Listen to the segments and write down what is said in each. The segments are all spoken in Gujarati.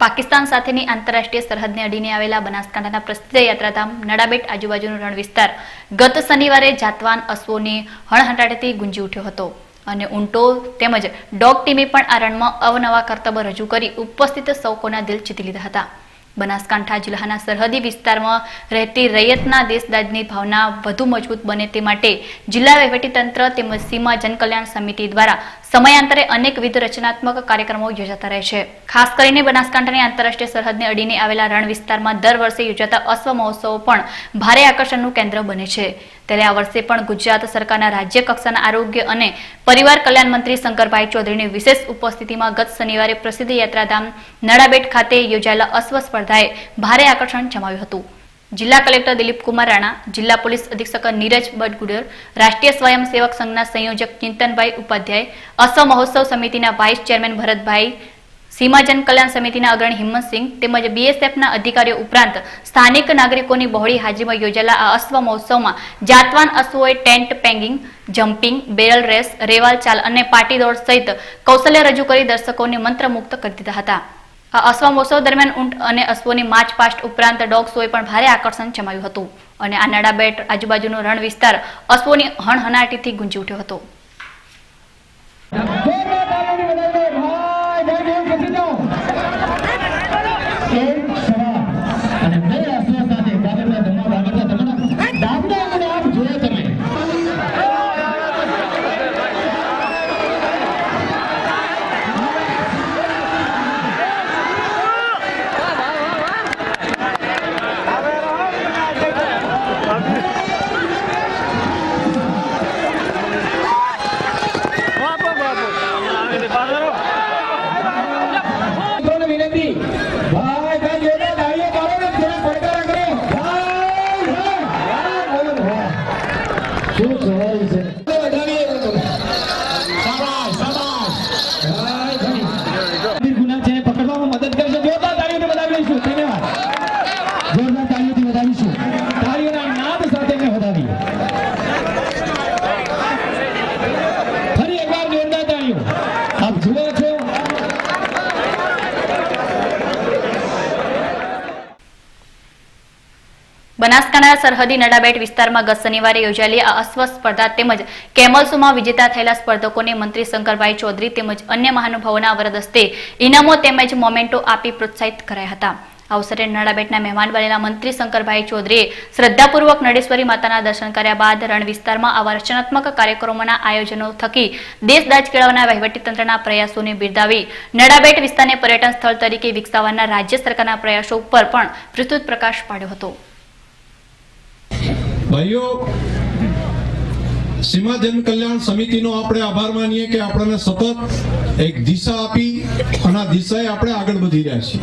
પાકિસ્તાન સાથેની આંતરરાષ્ટ્રીય સરહદને અડીને આવેલા બનાસકાંઠાના પ્રસિદ્ધ યાત્રાધામ નડાબેટ આજુબાજુનો રણ વિસ્તાર ગત શનિવારે જાતવાન અશ્વોની હણહંટાટીથી ગુંજી ઉઠ્યો હતો અને ઊંટો તેમજ ડોગ ટીમે પણ આ રણમાં અવનવા કરતબો રજૂ કરી ઉપસ્થિત સૌકોના દિલ જીતી લીધા હતા। બનાસકાંઠા જિલ્લાના સરહદી વિસ્તારમાં રહેતી રૈયતના દેશદાજની ભાવના વધુ મજબૂત બને તે માટે જિલ્લા વહીવટીતંત્ર તેમજ સીમા જનકલ્યાણ સમિતિ દ્વારા સમયાંતરે અનેકવિધ રચનાત્મક કાર્યક્રમો યોજાતા રહે છે। ખાસ કરીને બનાસકાંઠાની આંતરરાષ્ટ્રીય સરહદને અડીને આવેલા રણ વિસ્તારમાં દર વર્ષે યોજાતા અશ્વ મહોત્સવ પણ ભારે આકર્ષણનું કેન્દ્ર બને છે। ત્યારે આ વર્ષે પણ ગુજરાત સરકારના રાજ્ય કક્ષાના આરોગ્ય અને પરિવાર કલ્યાણ મંત્રી શંકરભાઈ ચૌધરીની વિશેષ ઉપસ્થિતિમાં ગત શનિવારે પ્રસિદ્ધ યાત્રાધામ નડાબેટ ખાતે યોજાયેલા અશ્વ સ્પર્ધાએ ભારે આકર્ષણ જમાવ્યું હતું। જિલ્લા કલેક્ટર દિલીપ કુમાર રાણા, જિલ્લા પોલીસ અધિક્ષક નીરજ બટગુડર, રાષ્ટ્રીય સ્વયંસેવક સંઘના સંયોજક ચિંતનભાઈ ઉપાધ્યાય, અશ્વ મહોત્સવ સમિતિના વાઇસ ચેરમેન ભરતભાઈ, સીમા જન કલ્યાણ સમિતિના અગ્રણી હિંમતસિંહ તેમજ બીએસએફના અધિકારીઓ ઉપરાંત સ્થાનિક નાગરિકોની બહોળી હાજરીમાં યોજાયેલા આ અશ્વ મહોત્સવમાં જાતવાન અશ્વોએ ટેન્ટ પેંગિંગ, જમ્પિંગ, બેરલ રેસ, રેવાલ ચાલ અને પાટી દોડ સહિત કૌશલ્ય રજૂ કરી દર્શકોને મંત્રમુગ્ધ કરી દીધા હતા। આ અશ્વ મહોત્સવ દરમિયાન ઊંટ અને અશ્વોની માર્ચ પાસ્ટ ઉપરાંત ડોગ શોએ પણ ભારે આકર્ષણ જમાવ્યું હતું અને આ નડાબેટ આજુબાજુનો રણ વિસ્તાર અશ્વોની હણહણાટીથી ગુંજી ઉઠ્યો હતો। બનાસકાંઠા સરહદી નડાબેટ વિસ્તારમાં ગત શનિવારે યોજાયેલી આ અશ્વ સ્પર્ધા તેમજ કેમલ શોમાં વિજેતા થયેલા સ્પર્ધકોને મંત્રી શંકરભાઈ ચૌધરી તેમજ અન્ય મહાનુભાવોના વરદ હસ્તે ઇનામો તેમજ મોમેન્ટો આપી પ્રોત્સાહિત કરાયા હતા। આ અવસરે નડાબેટના મહેમાન બનેલા મંત્રી શંકરભાઈ ચૌધરીએ શ્રદ્ધાપૂર્વક નડેશ્વરી માતાના દર્શન કર્યા બાદ રણ વિસ્તારમાં આવા રચનાત્મક કાર્યક્રમોના આયોજનો થકી દેશદાજ કેળવવાના વહીવટીતંત્રના પ્રયાસોને બિરદાવી નડાબેટ વિસ્તારને પર્યટન સ્થળ તરીકે વિકસાવવાના રાજ્ય સરકારના પ્રયાસો ઉપર પણ વિસ્તૃત પ્રકાશ પાડ્યો હતો। ભાઈઓ, સીમા જન કલ્યાણ સમિતિનો આપણે આભાર માનીએ કે આપણને સતત એક દિશા આપી અને આ દિશાએ આપણે આગળ વધી રહ્યા છીએ।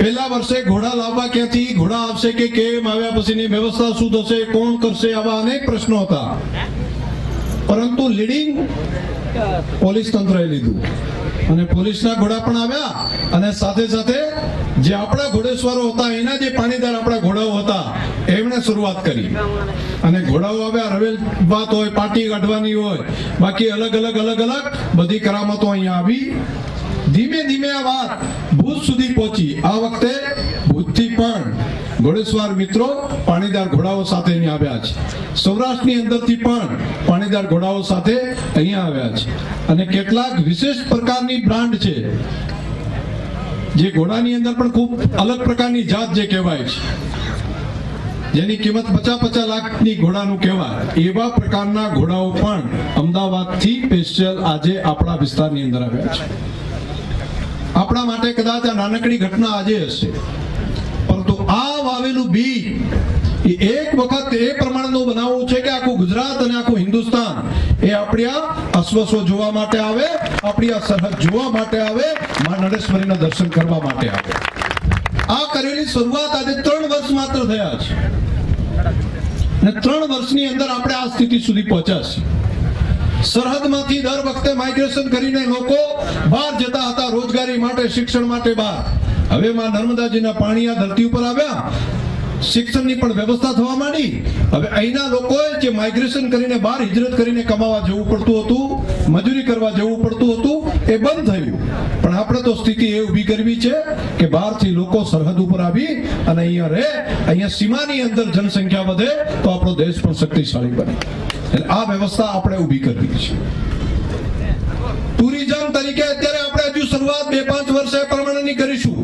પહેલા વર્ષે ઘોડા લાવવા ક્યાંથી, ઘોડા આવશે કે કેમ, આવ્યા પછીની વ્યવસ્થા શું થશે, કોણ કરશે, આવા અનેક પ્રશ્નો હતા, પરંતુ લીડિંગ પોલીસ તંત્રએ લીધું અને પોલીસના ઘોડા પણ આવ્યા અને સાથે સાથે જે આપણા ઘોડેશ્વરો હતા એના જે પાણીદાર આપણા ઘોડાઓ હતા એમણે શરૂઆત કરી અને ઘોડાઓ આવ્યા, રવેલ વાત હોય, પાટી કાઢવાની હોય, બાકી અલગ અલગ બધી કરામતો અહીંયા આવી। ધીમે ધીમે આ વાત ભુજ સુધી પહોંચી। આ વખતે ભુજથી પણ ઘોડેશ્વર મિત્રો પાણીદાર ઘોડાઓ સાથે અહીંયા આવ્યા છે, સૌરાષ્ટ્રની અંદરથી પણ પાણીદાર ઘોડાઓ સાથે અહીંયા આવ્યા છે અને કેટલાક વિશેષ પ્રકારની બ્રાન્ડ છે જે ઘોડાની અંદર પણ ખૂબ અલગ પ્રકારની જાત જે કહેવાય છે, જેની કિંમત 50 લાખની ઘોડાનું કહેવાય, એવા પ્રકારના ઘોડાઓ પણ અમદાવાદથી સ્પેશિયલ આજે આપણા વિસ્તારની અંદર આવ્યા છે। આપણા માટે કદાચ આ નાનકડી ઘટના આજે હશે, પરંતુ આ વાવેલું બી એ એક વખત એ પ્રમાણનું બનાવવું છે કે આખું ગુજરાત અને આખું હિન્દુસ્તાન એ આપણી આ અશ્વસો જોવા માટે આવે, આપણી આ સરહદ જોવા માટે આવે, માં નડેશ્વરીના દર્શન કરવા માટે આવે। આ કરેલી શરૂઆત આજે 3 વર્ષ માત્ર થયા છે અને 3 વર્ષની અંદર આપણે આ સ્થિતિ સુધી પહોંચ્યા છે। સરહદમાંથી દર વખતે માઇગ્રેશન કરીને લોકો બહાર જતા હતા રોજગારી માટે, શિક્ષણ માટે બહાર। હવે માં નર્મદાજીના પાણી આ ધરતી ઉપર આવ્યા શિક્ષણની પણ વ્યવસ્થા થવા માંડી. હવે અહીંના લોકોએ જે માઇગ્રેશન કરીને બહાર હિજરત કરીને કમાવા જવું પડતું હતું, મજૂરી કરવા જવું પડતું હતું, એ બંધ થયું. પણ આપણે તો સ્થિતિ એ ઊભી કરવી છે કે બહારથી લોકો સરહદ ઉપર આવી અને અહીંયા રહે, અહીંયા સીમાની અંદર જનસંખ્યા વધે તો આપણો દેશ પણ શક્તિશાળી બને. એટલે આ વ્યવસ્થા આપણે ઊભી કરવી છે. ટુરિઝમ તરીકે અત્યારે આપણે હજુ શરૂઆત 2-5 વર્ષે પ્રમાણેની કરીશું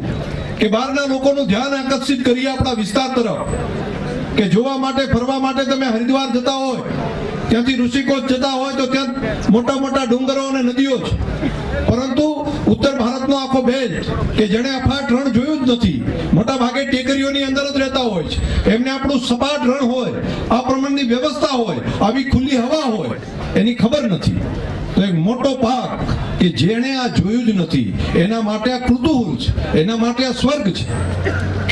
કે બહારના લોકોનું ધ્યાન આકર્ષિત કરીએ આપણા વિસ્તાર તરફ, કે જોવા માટે ફરવા માટે તમે હરિદ્વાર જતા હોય, ત્યાંથી ઋષિકોટ જતા હોય તો ત્યાં મોટા મોટા ડુંગરો અને નદીઓ છે, પરંતુ ઉત્તર ભારતનો આખો બેલ્ટ કે જેણે અફાટ રણ જોયું જ નથી, મોટા ભાગે ટેકરીઓની અંદર જ રહેતા હોય છે, એમને આપણું સપાટ રણ હોય, આ પ્રમાણની વ્યવસ્થા હોય, આવી ખુલ્લી હવા હોય, એની ખબર નથી. તો એક મોટો પાક કે જેણે આ જોયું જ નથી એના માટે આ કૃતુહુલ છે, એના માટે આ સ્વર્ગ છે.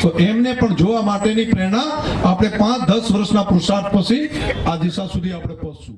તો એમને પણ જોવા માટેની પ્રેરણા આપણે 5-10 વર્ષના પુરુષાર્થ પછી આ દિશા સુધી આપણે પહોંચશું.